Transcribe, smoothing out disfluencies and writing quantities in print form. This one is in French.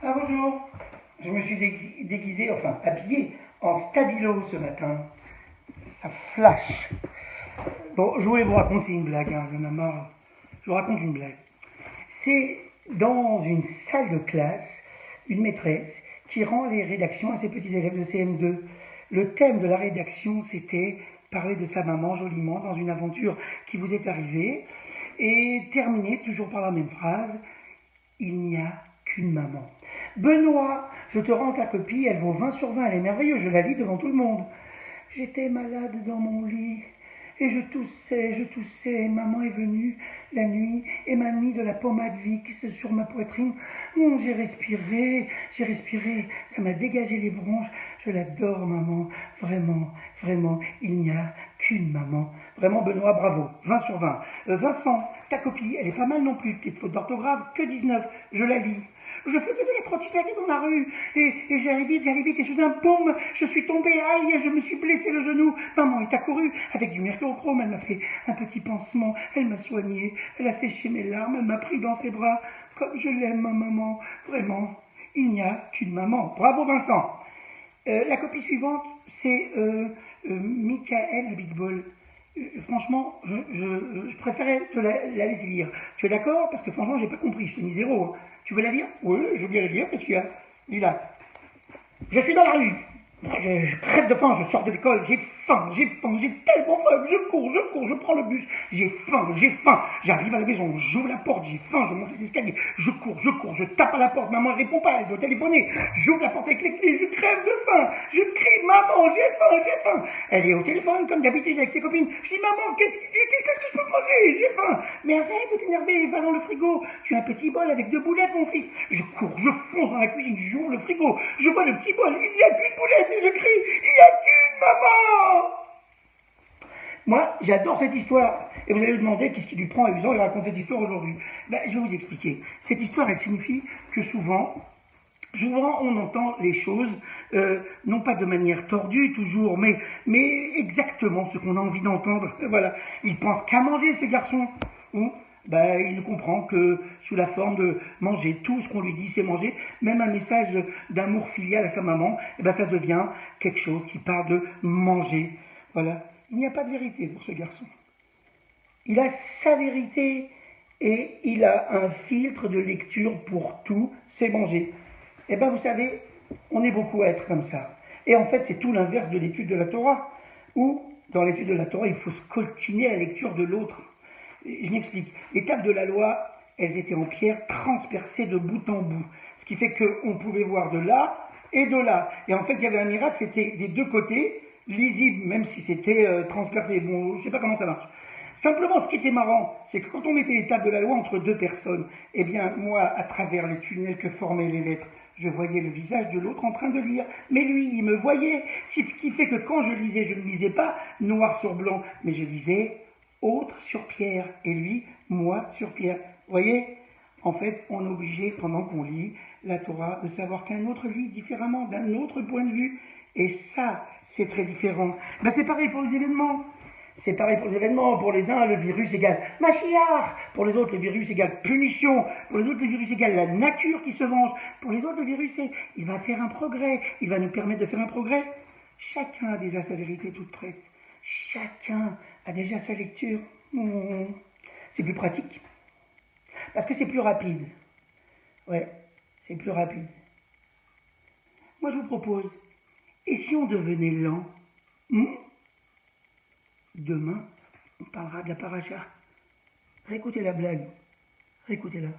Ah bonjour, je me suis déguisé, enfin habillé en stabilo ce matin. Ça flash. Bon, je voulais vous raconter une blague, j'en ai marre. Je vous raconte une blague. C'est dans une salle de classe, une maîtresse qui rend les rédactions à ses petits élèves de CM2. Le thème de la rédaction, c'était parler de sa maman joliment dans une aventure qui vous est arrivée et terminer toujours par la même phrase: il n'y a qu'une maman. Benoît, je te rends ta copie, elle vaut 20 sur 20, elle est merveilleuse, je la lis devant tout le monde. J'étais malade dans mon lit et je toussais. Maman est venue la nuit et m'a mis de la pommade Vicks sur ma poitrine. J'ai respiré, ça m'a dégagé les bronches. Je l'adore, maman, vraiment, vraiment, il n'y a qu'une maman. Vraiment, Benoît, bravo, 20 sur 20. Vincent, ta copie, elle est pas mal non plus, petite faute d'orthographe, que 19, je la lis. Je faisais de la trottinette dans la rue et j'allais vite et soudain, boum, je suis tombée, aïe, je me suis blessé le genou. Maman est accourue avec du mercurochrome, elle m'a fait un petit pansement, elle m'a soigné, elle a séché mes larmes, elle m'a pris dans ses bras. Comme je l'aime, ma maman, vraiment, il n'y a qu'une maman. Bravo Vincent. La copie suivante, c'est Michael Abitbol. Franchement, je préférais te la laisser lire. Tu es d'accord? Parce que franchement, j'ai pas compris, je t'ai mis 0. Hein. Tu veux la lire? Oui, je veux bien la lire, qu'est-ce qu'il y a? Lis-la. Je suis dans la rue. Je crève de faim, je sors de l'école, j'ai tellement faim, je prends le bus, j'ai faim, j'arrive à la maison, j'ouvre la porte, j'ai faim, je monte les escaliers, je cours, je tape à la porte, maman ne répond pas, elle doit téléphoner, j'ouvre la porte avec les clés, je crève de faim, je crie, maman, j'ai faim, elle est au téléphone comme d'habitude avec ses copines, je dis, maman, qu'est-ce que je peux manger, j'ai faim, mais arrête de t'énerver, va dans le frigo, tu as un petit bol avec 2 boulettes, mon fils, je cours, je fonce dans la cuisine, j'ouvre le frigo, je vois le petit bol, il n'y a qu'une boulette, et je crie, il n'y a qu'une maman. Moi, j'adore cette histoire. Et vous allez me demander qu'est-ce qui lui prend à Usan et raconte cette histoire aujourd'hui. Je vais vous expliquer. Cette histoire, elle signifie que souvent, on entend les choses, non pas de manière tordue toujours, mais exactement ce qu'on a envie d'entendre. Voilà. Il pense qu'à manger, ce garçon. Il ne comprend que sous la forme de manger. Tout ce qu'on lui dit, c'est manger. Même un message d'amour filial à sa maman, ça devient quelque chose qui parle de manger. Voilà. Il n'y a pas de vérité pour ce garçon. Il a sa vérité et il a un filtre de lecture pour tout, c'est manger. Vous savez, on est beaucoup à être comme ça. Et en fait, c'est tout l'inverse de l'étude de la Torah, où, dans l'étude de la Torah, il faut scoltiner la lecture de l'autre. Je m'explique. Les tables de la loi, elles étaient en pierre transpercées de bout en bout. Ce qui fait qu'on pouvait voir de là et de là. Et en fait, il y avait un miracle, c'était des deux côtés, lisible, même si c'était transpercé. Bon, je ne sais pas comment ça marche. Simplement, ce qui était marrant, c'est que quand on mettait les tables de la loi entre deux personnes, moi, à travers les tunnels que formaient les lettres, je voyais le visage de l'autre en train de lire. Mais lui, il me voyait. Ce qui fait que quand je lisais, je ne lisais pas noir sur blanc, mais je lisais autre sur pierre. Et lui, moi sur pierre. Vous voyez? En fait, on est obligé, pendant qu'on lit la Torah, de savoir qu'un autre lit différemment, d'un autre point de vue. Et ça, c'est très différent. C'est pareil pour les événements. C'est pareil pour les événements. Pour les uns, le virus égale Mashiach. Pour les autres, le virus égale punition. Pour les autres, le virus égale la nature qui se venge. Pour les autres, le virus, il va faire un progrès. Il va nous permettre de faire un progrès. Chacun a déjà sa vérité toute prête. Chacun a déjà sa lecture. C'est plus pratique. Parce que c'est plus rapide. Ouais, c'est plus rapide. Moi, je vous propose, et si on devenait lent? Demain, on parlera de la paracha. Réécoutez la blague. Réécoutez-la.